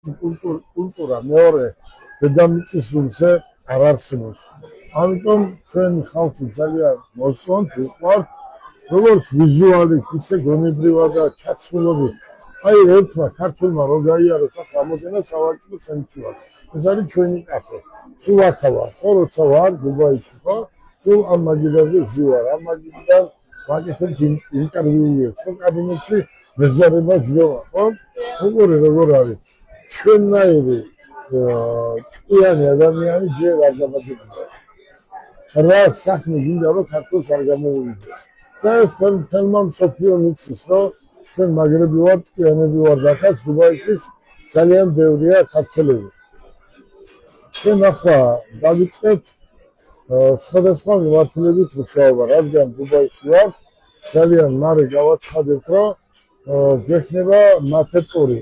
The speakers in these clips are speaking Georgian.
კულტურა მეორე დედამიწის ზურგზე არ არსებობს. ამიტომ ჩვენი ხალხი ძალიან მოსწონთ, უყვართ, როგორც ვიზუალით, ისე გონებრივად და ჩაცმულობით. აი ერთმა ქართულმა რო გაიაროს აქ ამოდენა სავაჭრო ცენტრი ვარ. ეს არის ჩვენი კაფე. სულ აქ ვარ, ხო, როცა ვარ დუბაიში, ხო? სულ ამ მაგიდაზე ვზივარ, ამ მაგიდიდან ვაკეთებ ინტერვიუებს, ხო, კაბინეტში მეზარება ჯდომა, ხო? უყურე როგორ არის. ჩვენნაირი ჭკვიანი ადამიანი ჯერ არ დაბადებულა. რა საქმე გინდა რომ ქართულს არ გამოუვიდეს. და ეს თელმა მსოფლიო მიცის, რომ ჩვენ მაგრები ვარ, ჭკვიანები ვარ და აქაც დუბაისის ძალიან ბევრია ქართველები. ჩვენ ახლა დავიწყებთ სხვადასხვა მიმართულებით მუშაობა, რადგან დუბაიში ვარ, ძალიან მარე გავაცხადებთ, რომ გვექნება მათე ტური.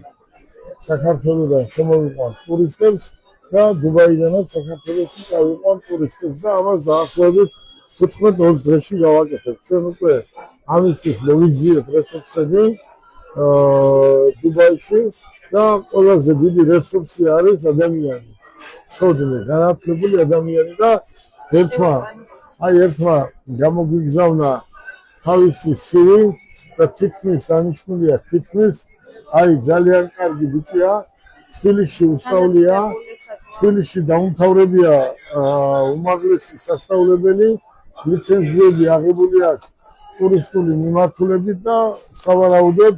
საქართველოდან შემოვიყვანთ ტურისტებს და დუბაიდანაც საქართველოში წავიყვანთ ტურისტებს და ამას დაახლოებით 15-20 დღეში გავაკეთებთ. ჩვენ უკვე ამისთვის მოვიზიეთ რესურსები დუბაიში და ყველაზე დიდი რესურსი არის ადამიანი. ცოდნე, განათლებული ადამიანი და ერთმა გამოგვიგზავნა თავისი CV და თითქმის დანიშნულია თითქმის აი ძალიან კარგი ბიჭია, თბილისში უსწავლია, თბილისში დაუმთავრებია უმაღლესი სასწავლებელი, ლიცენზიები აღებული აქვს ტურისტული მიმართულებით და სავარაუდოდ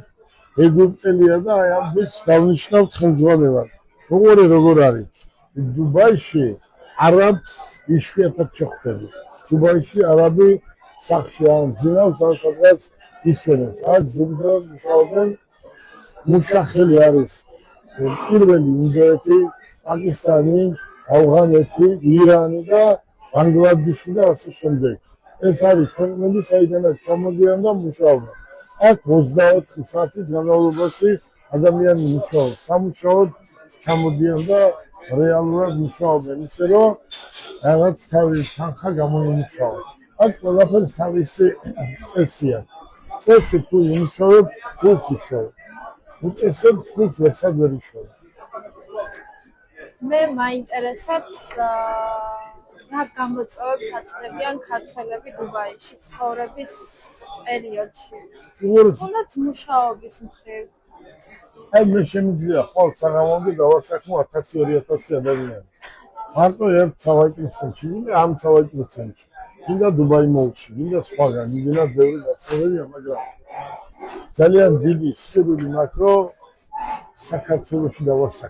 ეგვიპტელია და აი ამ ბიჭს დავნიშნავთ ხელმძღვანელად. უყურე როგორ არის. დუბაიში არაბს იშვიათად შეხვდები. დუბაიში არაბი სახლში ან ძინავს ან სადღაც ისვენებს. აქ ზოგადად მუშაობენ მუშახელი არის პირველი ინდოეთი, პაკისტანი, ავღანეთი, ირანი და ბანგლადეში და ასე შემდეგ. ეს არის ქვეყნები, საიდანაც ჩამოდიან და მუშაობენ. აქ 24 საათის განმავლობაში ადამიანი მუშაობს. სამუშაოდ ჩამოდიან და რეალურად მუშაობენ, ისე რომ რაღაც თავის თანხა გამოიმუშაოს. აქ ყველაფერს თავისი წესია. წესი თუ იმუშავებ, ფულს იშოვებ. უწესოდ ფულს ვერსად ვერ იშოვებ. მე მაინტერესებს რა გამოწვევებს აწყდებიან ქართველები დუბაიში ცხოვრების პერიოდში. თუნდაც მუშაობის მხრივ. აი მე შემიძლია ხოლ საღამომდე დავასაქმო 1000-2000 ადამიანი. მარტო ერთ სავაჭრო ცენტრში, ამ სავაჭრო ცენტრში. გინდა დუბაი მოლში, გინდა სხვაგან, გინდა ბევრი გაცნობებია, მაგრამ ძალიან დიდი სურვილი მაქვს, რომ საქართველოში დავასაქმო.